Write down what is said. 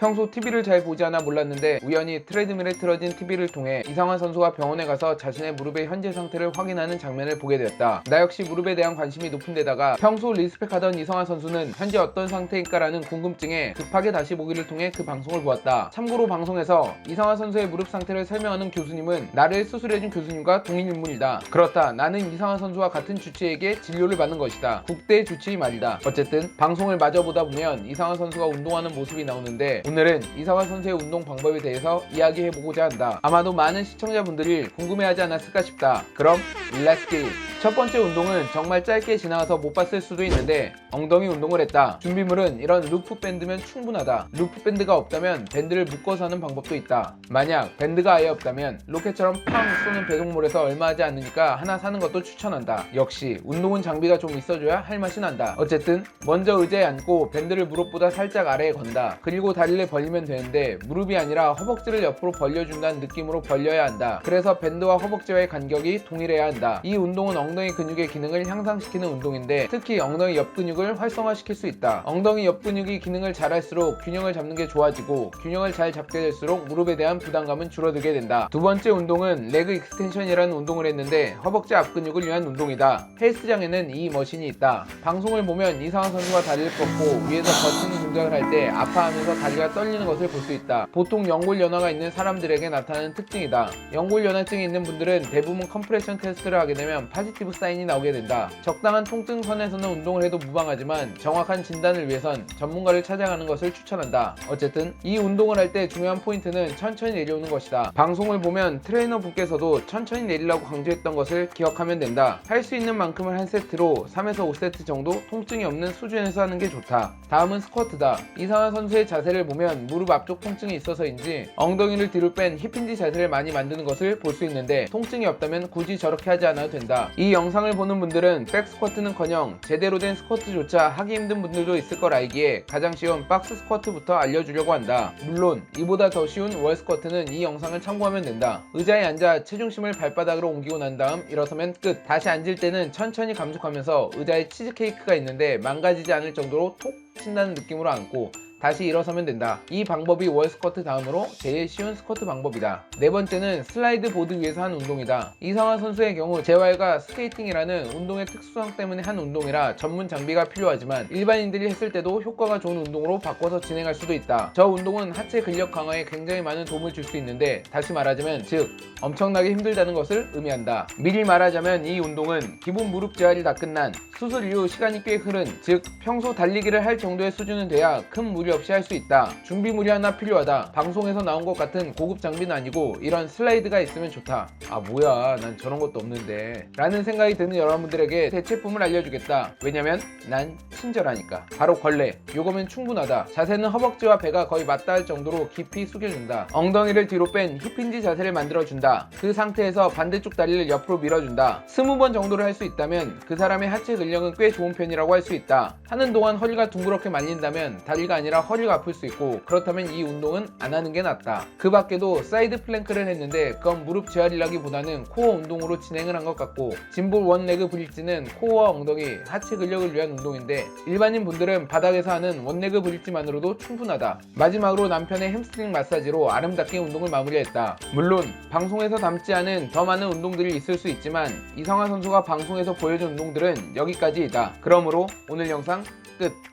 평소 TV를 잘 보지 않아 몰랐는데 우연히 트레드밀에 틀어진 TV를 통해 이상화 선수가 병원에 가서 자신의 무릎의 현재 상태를 확인하는 장면을 보게 되었다. 나 역시 무릎에 대한 관심이 높은 데다가 평소 리스펙하던 이상화 선수는 현재 어떤 상태일까라는 궁금증에 급하게 다시 보기를 통해 그 방송을 보았다. 참고로 방송에서 이상화 선수의 무릎 상태를 설명하는 교수님은 나를 수술해준 교수님과 동일 인물이다. 그렇다. 나는 이상화 선수와 같은 주치의에게 진료를 받는 것이다. 국대 주치의 말이다. 어쨌든 방송을 마저 보다 보면 이상화 선수가 운동하는 모습이 나오는데 오늘은 이상화 선수의 운동 방법에 대해서 이야기해보고자 한다. 아마도 많은 시청자분들이 궁금해하지 않았을까 싶다. 그럼 Let's get it! 첫 번째 운동은 정말 짧게 지나가서 못 봤을 수도 있는데 엉덩이 운동을 했다. 준비물은 이런 루프 밴드면 충분하다. 루프 밴드가 없다면 밴드를 묶어서 하는 방법도 있다. 만약 밴드가 아예 없다면 로켓처럼 팡 쏘는 배송몰에서 얼마 하지 않으니까 하나 사는 것도 추천한다. 역시 운동은 장비가 좀 있어줘야 할 맛이 난다. 어쨌든 먼저 의자에 앉고 밴드를 무릎보다 살짝 아래에 건다. 그리고 다리를 벌리면 되는데 무릎이 아니라 허벅지를 옆으로 벌려준다는 느낌으로 벌려야 한다. 그래서 밴드와 허벅지와의 간격이 동일해야 한다. 이 운동은 엉덩이 근육의 기능을 향상시키는 운동인데 특히 엉덩이 옆 근육을 활성화시킬 수 있다. 엉덩이 옆 근육이 기능을 잘할수록 균형을 잡는 게 좋아지고 균형을 잘 잡게 될수록 무릎에 대한 부담감은 줄어들게 된다. 두 번째 운동은 레그 익스텐션이라는 운동을 했는데 허벅지 앞 근육을 위한 운동이다. 헬스장에는 이 머신이 있다. 방송을 보면 이상화 선수가 다리를 뻗고 위에서 버티는 동작을 할 때 아파하면서 다리가 떨리는 것을 볼 수 있다. 보통 연골연화가 있는 사람들에게 나타나는 특징이다. 연골연화증이 있는 분들은 대부분 컴프레션 테스트를 하게 되면 포지티브 사인이 나오게 된다. 적당한 통증 선에서는 운동을 해도 무방하지만 정확한 진단을 위해선 전문가를 찾아가는 것을 추천한다. 어쨌든 이 운동을 할 때 중요한 포인트는 천천히 내려오는 것이다. 방송을 보면 트레이너 분께서도 천천히 내리라고 강조했던 것을 기억하면 된다. 할 수 있는 만큼을 한 세트로 3에서 5세트 정도 통증이 없는 수준에서 하는 게 좋다. 다음은 스쿼트다. 이상화 선수의 자세를 보면 무릎 앞쪽 통증이 있어서인지 엉덩이를 뒤로 뺀 힙힌지 자세를 많이 만드는 것을 볼 수 있는데 통증이 없다면 굳이 저렇게 하지 않아도 된다. 이 영상을 보는 분들은 백 스쿼트는커녕 제대로 된 스쿼트조차 하기 힘든 분들도 있을 걸 알기에 가장 쉬운 박스 스쿼트부터 알려주려고 한다. 물론 이보다 더 쉬운 월 스쿼트는 이 영상을 참고하면 된다. 의자에 앉아 체중심을 발바닥으로 옮기고 난 다음 일어서면 끝. 다시 앉을 때는 천천히 감속하면서 의자에 치즈케이크가 있는데 망가지지 않을 정도로 톡 친다는 느낌으로 앉고 다시 일어서면 된다. 이 방법이 월 스쿼트 다음으로 제일 쉬운 스쿼트 방법이다. 네 번째는 슬라이드 보드 위에서 한 운동이다. 이상화 선수의 경우 재활과 스케이팅이라는 운동의 특수성 때문에 한 운동이라 전문 장비가 필요하지만 일반인들이 했을 때도 효과가 좋은 운동으로 바꿔서 진행할 수도 있다. 저 운동은 하체 근력 강화에 굉장히 많은 도움을 줄 수 있는데 다시 말하자면 즉 엄청나게 힘들다는 것을 의미한다. 미리 말하자면 이 운동은 기본 무릎 재활이 다 끝난 수술 이후 시간이 꽤 흐른 즉 평소 달리기를 할 정도의 수준은 돼야 큰 무리 없이 할 수 있다. 준비물이 하나 필요하다. 방송에서 나온 것 같은 고급 장비는 아니고 이런 슬라이드가 있으면 좋다. 아 뭐야 난 저런 것도 없는데 라는 생각이 드는 여러분들에게 대체품을 알려주겠다. 왜냐면 난 친절하니까. 바로 걸레. 요거면 충분하다. 자세는 허벅지와 배가 거의 맞닿을 정도로 깊이 숙여준다. 엉덩이를 뒤로 뺀 힙힌지 자세를 만들어준다. 그 상태에서 반대쪽 다리를 옆으로 밀어준다. 20번 정도를 할 수 있다면 그 사람의 하체 근력은 꽤 좋은 편이라고 할 수 있다. 하는 동안 허리가 둥그렇게 말린다면 다리가 아니라 허리가 아플 수 있고 그렇다면 이 운동은 안 하는 게 낫다. 그 밖에도 사이드 플랭크를 했는데 그건 무릎 재활이라기보다는 코어 운동으로 진행을 한 것 같고 짐볼 원레그 브릿지는 코어와 엉덩이, 하체 근력을 위한 운동인데 일반인 분들은 바닥에서 하는 원레그 브릿지만으로도 충분하다. 마지막으로 남편의 햄스트링 마사지로 아름답게 운동을 마무리했다. 물론 방송에서 담지 않은 더 많은 운동들이 있을 수 있지만 이상화 선수가 방송에서 보여준 운동들은 여기까지이다. 그러므로 오늘 영상 끝!